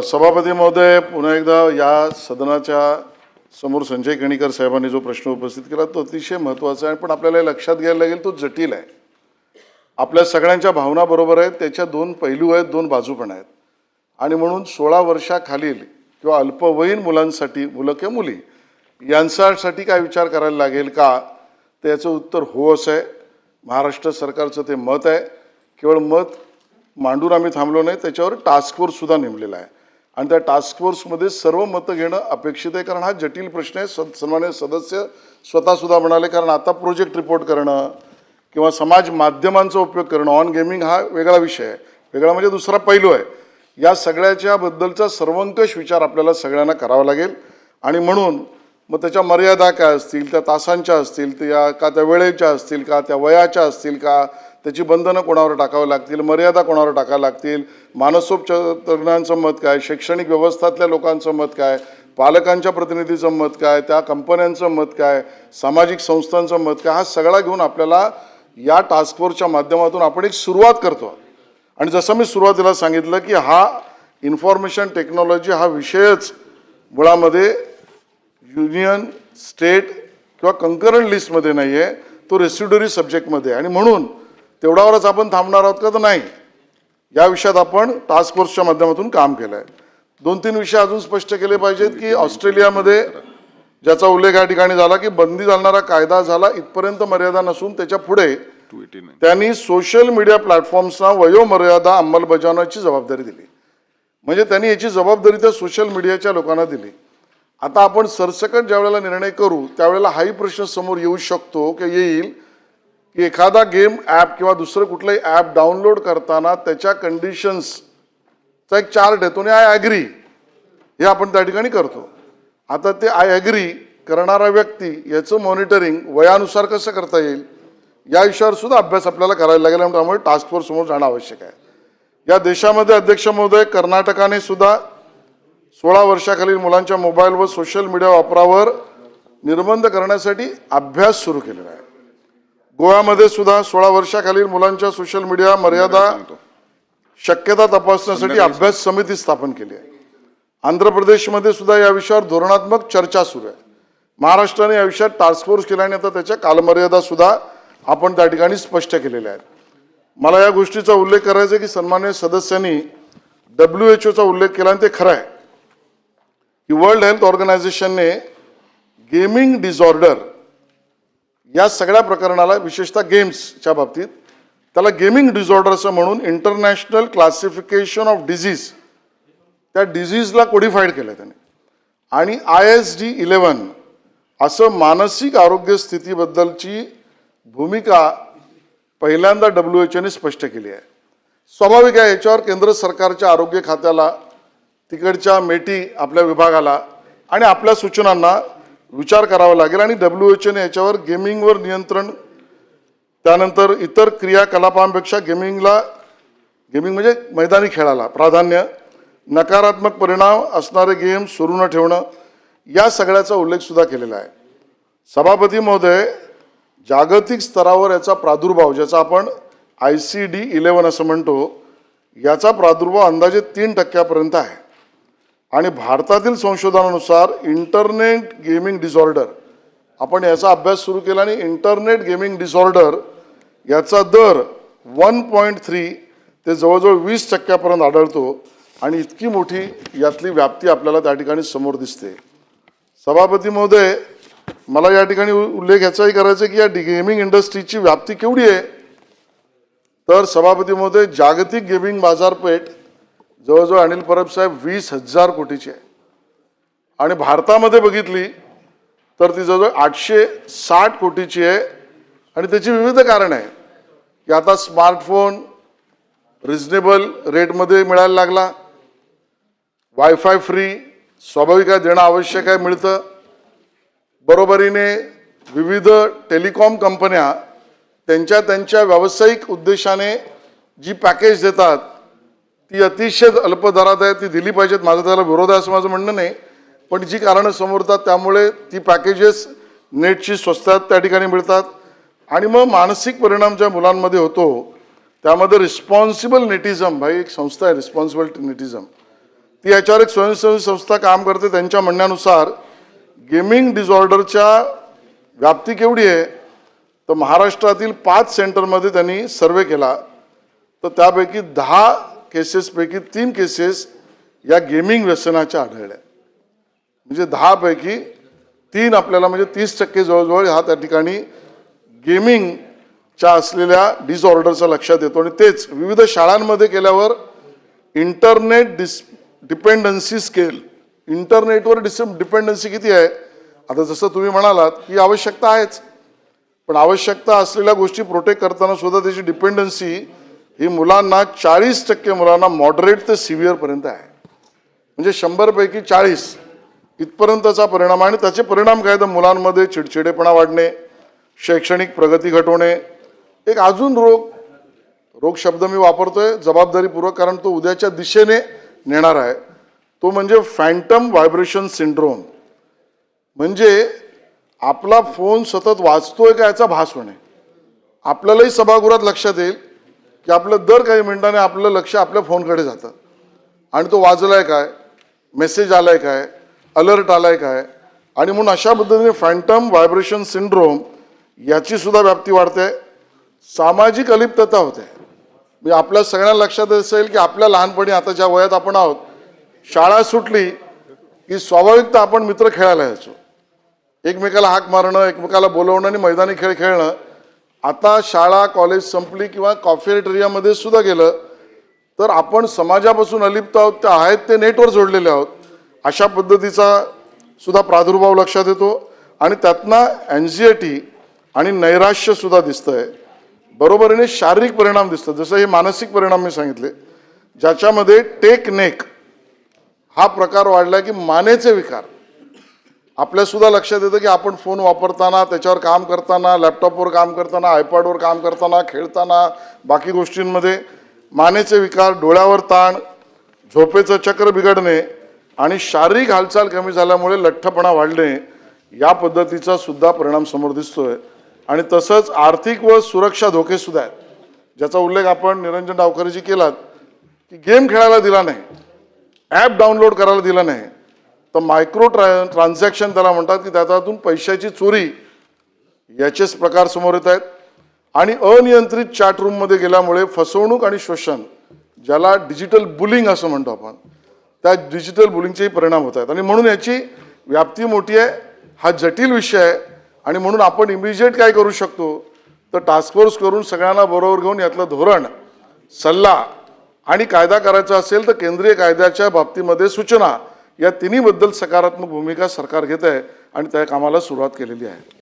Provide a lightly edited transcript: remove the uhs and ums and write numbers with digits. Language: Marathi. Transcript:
सभापती महोदय, पुन्हा एकदा या सदनाच्या समोर संजय केणीकर साहेबांनी जो प्रश्न उपस्थित केला तो अतिशय महत्त्वाचा आहे, पण आपल्याला लक्षात घ्यायला लागेल तो जटिल आहे. आपल्या सगळ्यांच्या भावना बरोबर आहेत, त्याच्या दोन पैलू आहेत, दोन बाजू पण आहेत. आणि म्हणून 16 वर्षाखालील किंवा अल्पवयीन मुलांसाठी, मुलं किंवा मुली यांच्यासाठी काय विचार करायला लागेल का, तर याचं उत्तर हो असं आहे. महाराष्ट्र सरकारचं ते मत आहे. केवळ मत मांडून आम्ही थांबलो नाही, त्याच्यावर टास्क फोर्ससुद्धा नेमलेला आहे आणि त्या टास्क फोर्समध्ये सर्व मतं घेणं अपेक्षित आहे, कारण हा जटिल प्रश्न आहे. सन्माननीय सदस्य स्वतःसुद्धा म्हणाले, कारण आता प्रोजेक्ट रिपोर्ट करणं किंवा समाज माध्यमांचा उपयोग करणं ऑन गेमिंग हा वेगळा विषय आहे, वेगळा म्हणजे दुसरा पैलू आहे. या सगळ्याच्या बद्दलचा सर्वंकष विचार आपल्याला सगळ्यांना करावा लागेल. आणि म्हणून मग त्याच्या मर्यादा काय असतील, त्या तासांच्या असतील, त्या वेळेच्या असतील का, त्या वयाच्या असतील का, त्याची बंधनं कोणावर टाकावं लागतील, मर्यादा कोणावर टाकावं लागतील, मानसोपचारांचं मत काय, शैक्षणिक व्यवस्थातल्या लोकांचं मत काय, पालकांच्या प्रतिनिधीचं मत काय, त्या कंपन्यांचं मत काय, सामाजिक संस्थांचं मत काय, हा सगळा घेऊन आपल्याला या टास्क फोर्सच्या माध्यमातून आपण एक सुरुवात करतो. आणि जसं मी सुरुवातीला सांगितलं की हा इन्फॉर्मेशन टेक्नॉलॉजी हा विषयच मुळामध्ये युनियन, स्टेट किंवा कंकरंट लिस्टमध्ये नाही आहे, तो रेसिड्युरी सब्जेक्टमध्ये आहे. आणि म्हणून तेवढ्यावरच आपण थांबणार आहोत का, तर नाही. या विषयात आपण टास्क फोर्सच्या माध्यमातून काम केलं आहे. 2-3 विषय अजून स्पष्ट केले पाहिजेत की ऑस्ट्रेलियामध्ये ज्याचा उल्लेख या ठिकाणी झाला की बंदी घालणारा कायदा झाला इथपर्यंत मर्यादा नसून त्याच्या पुढे त्यांनी सोशल मीडिया प्लॅटफॉर्म्सना वयोमर्यादा अंमलबजावण्याची जबाबदारी दिली. म्हणजे त्यांनी याची जबाबदारी त्या सोशल मीडियाच्या लोकांना दिली. आता आपण सरसकट ज्या वेळेला निर्णय करू त्यावेळेला हाही प्रश्न समोर येऊ शकतो की येईल की एखादा गेम ॲप किंवा दुसरं कुठलंही ॲप डाउनलोड करताना त्याच्या कंडिशन्सचा एक चार्ट येतो आणि आय ॲग्री हे आपण त्या ठिकाणी करतो. आता ते आय ॲग्री करणारा व्यक्ती याचं मॉनिटरिंग वयानुसार कसं करता येईल या विषयावर सुद्धा अभ्यास आपल्याला करायला लागेल आणि त्यामुळे टास्क फोर्स समोर जाणं आवश्यक आहे. या देशामध्ये अध्यक्ष महोदय कर्नाटकाने सुद्धा 16 वर्षाखालील मुलांच्या मोबाईल व सोशल मीडिया वापरावर निर्बंध करण्यासाठी अभ्यास सुरू केलेला आहे. गोव्यामध्ये सुद्धा 16 वर्षाखालील मुलांच्या सोशल मीडिया मर्यादा शक्यता तपासण्यासाठी अभ्यास समिती स्थापन केली आहे. आंध्र प्रदेशमध्ये सुद्धा या विषयावर धोरणात्मक चर्चा सुरू आहे. महाराष्ट्राने या विषयात टास्क फोर्स केला आणि आता त्याच्या कालमर्यादा सुद्धा आपण त्या ठिकाणी स्पष्ट केलेल्या आहेत. मला या गोष्टीचा उल्लेख करायचा आहे की सन्माननीय सदस्यांनी WHO चा उल्लेख केला आणि ते खरं आहे की वर्ल्ड हेल्थ ऑर्गनायझेशनने गेमिंग डिसऑर्डर या सगळ्या प्रकरणाला विशेषतः गेम्सच्या बाबतीत त्याला गेमिंग डिसऑर्डर असं म्हणून इंटरनॅशनल क्लासिफिकेशन ऑफ डिझीज त्या डिझीजला कोडिफाईड केलं त्याने आणि ISD-11 असं मानसिक आरोग्य स्थितीबद्दलची भूमिका पहिल्यांदा WHO स्पष्ट केली आहे. स्वाभाविक आहे याच्यावर केंद्र सरकारच्या आरोग्य खात्याला, तिकडच्या मेटी आपल्या विभागाला आणि आपल्या सूचनांना विचार करावा लागेल आणि WHO याच्यावर गेमिंगवर नियंत्रण, त्यानंतर इतर क्रियाकलापांपेक्षा गेमिंग म्हणजे मैदानी खेळाला प्राधान्य, नकारात्मक परिणाम असणारे गेम सुरू न ठेवणं या सगळ्याचा उल्लेख सुद्धा केलेला आहे. सभापती महोदय, जागतिक स्तरावर याचा प्रादुर्भाव ज्याचा आपण ICD-11 असं म्हणतो याचा प्रादुर्भाव अंदाजे 3% आहे आणि भारतातील संशोधनानुसार इंटरनेट गेमिंग डिसऑर्डर आपण याचा अभ्यास सुरू केला आणि इंटरनेट गेमिंग डिसऑर्डर याचा दर 1.3 ते जवळजवळ 20% आढळतो आणि इतकी मोठी यातली व्याप्ती आपल्याला त्या ठिकाणी समोर दिसते. सभापती महोदय, मला या ठिकाणी उल्लेख याचाही करायचा की या गेमिंग इंडस्ट्रीची व्याप्ती केवढी आहे, तर सभापती महोदय जागतिक गेमिंग बाजारपेठ जवळजवळ अनिल परब साहेब 20,000 कोटीची आहे आणि भारतामध्ये बघितली तर ती जवळजवळ 860 कोटीची आहे. आणि त्याची विविध कारणं आहे की आता स्मार्टफोन रिजनेबल रेटमध्ये मिळायला लागला, वायफाय फ्री स्वाभाविक आहे देणं आवश्यक आहे, मिळतं. बरोबरीने विविध टेलिकॉम कंपन्या त्यांच्या व्यावसायिक उद्देशाने जी पॅकेज देतात ती अतिशय अल्प दरात आहे, ती दिली पाहिजेत. माझं त्याला विरोध आहे असं माझं म्हणणं नाही, पण जी कारणं समोर येतात त्यामुळे ती पॅकेजेस नेटची स्वस्तात त्या ठिकाणी मिळतात. आणि मग मानसिक परिणाम ज्या मुलांमध्ये होतो त्यामध्ये रिस्पॉन्सिबल नेटिझम, भाई एक संस्था आहे रिस्पॉन्सिबल नेटिझम, ती याच्यावर एक स्वयंसेवी संस्था काम करते. त्यांच्या म्हणण्यानुसार गेमिंग डिसऑर्डरच्या व्याप्ती केवढी आहे तर महाराष्ट्रातील 5 सेंटरमध्ये त्यांनी सर्वे केला तर त्यापैकी 10 केसेसपैकी 3 केसेस या गेमिंग व्यसनाच्या आढळल्या. म्हणजे 10 पैकी 3 आपल्याला म्हणजे 30% जवळजवळ हा त्या ठिकाणी गेमिंगच्या असलेल्या डिसऑर्डरचा लक्षात येतो. आणि तेच विविध शाळांमध्ये केल्यावर इंटरनेट डिपेंडन्सी स्केल, इंटरनेटवर डिपेंडन्सी किती आहे. आता जसं तुम्ही म्हणालात की आवश्यकता आहेच, पण आवश्यकता असलेल्या गोष्टी प्रोटेक्ट करताना सुद्धा त्याची डिपेंडन्सी ही मुलांना 40% मुलांना मॉडरेट ते सिव्हिअरपर्यंत आहे. म्हणजे 100 पैकी 40 इथपर्यंतचा परिणाम. आणि त्याचे परिणाम काय तर मुलांमध्ये चिडचिडेपणा वाढणे, शैक्षणिक प्रगती घटवणे, एक अजून रोग शब्द मी वापरतोय जबाबदारीपूर्वक कारण तो उद्याच्या दिशेने नेणार आहे, तो म्हणजे फॅन्टम व्हायब्रेशन सिंड्रोम. म्हणजे आपला फोन सतत वाजतोय का याचा भास होणे. आपल्यालाही सभागृहात लक्षात येईल की आपलं दर काही मिनिटांनी आपलं लक्ष आपल्या फोनकडे जातं आणि तो वाजलाय काय, मेसेज आलाय काय, अलर्ट आलाय काय. आणि म्हणून अशा पद्धतीने फॅन्टम व्हायब्रेशन सिंड्रोम याची सुद्धा व्याप्ती वाढते. सामाजिक अलिप्तता होते. म्हणजे आपल्या सगळ्यांना लक्षात असेल की आपल्या लहानपणी आता ज्या वयात आपण आहोत, शाळा सुटली की स्वाभाविकता आपण मित्र खेळायला यायचो, एकमेकाला हाक मारणं, एकमेकाला बोलवणं आणि मैदानी खेळ खेळणं. आता शाळा कॉलेज संपली किंवा कॉफेटेरियामध्ये सुद्धा गेलं तर आपण समाजापासून अलिप्त आहोत, ते आहेत ते नेटवर जोडलेले आहोत. अशा पद्धतीचा सुद्धा प्रादुर्भाव लक्षात येतो आणि त्यातनं अँझायटी आणि नैराश्य सुद्धा दिसतंय. बरोबरीने शारीरिक परिणाम दिसतात. जसं हे मानसिक परिणाम मी सांगितले, ज्याच्यामध्ये टेक नेक हा प्रकार वाढला की मानेचे विकार आपल्या सुद्धा लक्षात येतं की आपण फोन वापरताना, त्याच्यावर काम करताना, लॅपटॉपवर काम करताना, आयपॅडवर काम करताना, खेळताना, बाकी गोष्टींमध्ये मानेचे विकार, डोळ्यावर ताण, झोपेचं चक्र बिघडणे आणि शारीरिक हालचाल कमी झाल्यामुळे लठ्ठपणा वाढणे या पद्धतीचा सुद्धा परिणाम समोर दिसतोय. आणि तसंच आर्थिक व सुरक्षा धोके सुद्धा आहेत, ज्याचा उल्लेख आपण निरंजन डावकरेजी केलात की गेम खेळायला दिला नाही, ॲप डाउनलोड करायला दिला नाही तर मायक्रो ट्रान्झॅक्शन त्याला म्हणतात की त्याच्यातून पैशाची चोरी याचेच प्रकार समोर येत आहेत. आणि अनियंत्रित चॅट रूममध्ये गेल्यामुळे फसवणूक आणि शोषण, ज्याला डिजिटल बुलिंग असं म्हणतो आपण, त्या डिजिटल बुलिंगचेही परिणाम होत आहेत. आणि म्हणून याची व्याप्ती मोठी आहे, हा जटिल विषय आहे. आणि म्हणून आपण इमिजिएट काय करू शकतो तर टास्कफोर्स करून सगळ्यांना बरोबर घेऊन यातलं धोरण, सल्ला आणि कायदा करायचा असेल तर केंद्रीय कायद्याच्या बाबतीमध्ये सूचना या तिन्हीबद्दल सकारात्मक भूमिका सरकार घेत आहे आणि त्या कामाला सुरुवात केलेली आहे.